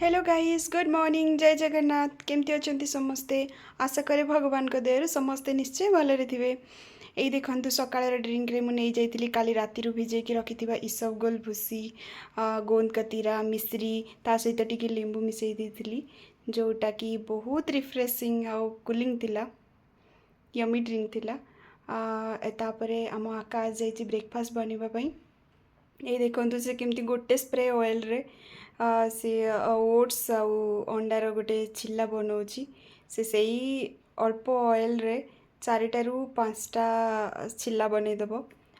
Hello guys good morning जय जगन्नाथ केमती अच्छा समस्ते आशा करे भगवान को दयारू समस्ते निश्चय भलरे थे यही देखु सकाल ड्रिंक रे मुझे जाइली काली राति भिजेकी रखि इसबगोल भूसी गोंद कतीरा मिश्री ता सहित टिके लेंबू मिसई देती जोटा कि बहुत रिफ्रेशिंग आउ कूलिंग थिला यमी ड्रिंक थिला तापरे आम आकाश जाइए ब्रेकफास्ट बनवाई ये देखो से केमती गोटे स्प्रे ऑयल रे से ओट्स आउ अंडार गोटे छिला बनाऊँगी से अल्प ऑयल रे 4 ରୁ 5टा छिला बनईदेव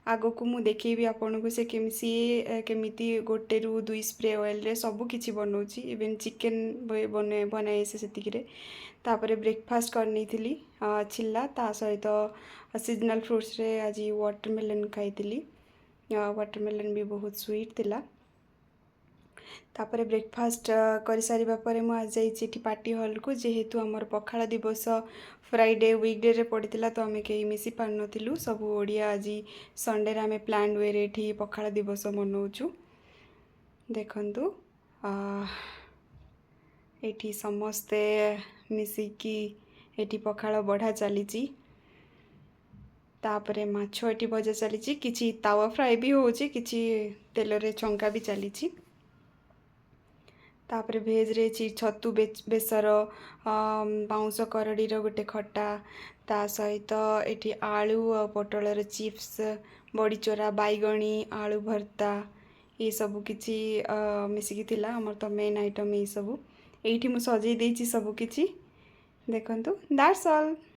आग को मुझे देखी आपन को से केमिति 1 ରୁ 2 स्प्रे ऑयल रे सब किछि बनाऊँगी इवेन चिकेन बनाए से तापर ब्रेकफास्ट करनी थी छिला ता सहित सीजनल फ्रूट्स रे आज वाटरमेलन खाई वाटरमेलन भी बहुत स्वीट थिला तापर ब्रेकफास्ट कर सारिबा परे मु आज जाइए पार्टी हॉल को जेहेतु आमर पखाला दिवस फ्राइडे वीकडे रे पड़ता तो आम कहीं मिसी पार नथिलु सब ओडिया आज संडे रे आम प्लान वे रे पखाला दिवस मनाऊँ देखंतु एठी समस्ते मिसिकी एठी पखाला बढ़ा चली तापरे माछ एटी भजा चली किछि तावा फ्राई भी होछि किछि तेल रे छंका भी चली तापरे भेज रे छतु बेसर बाउंस करडीर गोटे खटा ता सहित एटी आलू और पटलर चिप्स बड़ीचोरा बैगणी आलू भर्ता ये सब किछि मिसिकी थिला हमर तो मेन आइटम ये सब एठी मु सजई देछि सब किछि देखंतु दैट्स ऑल।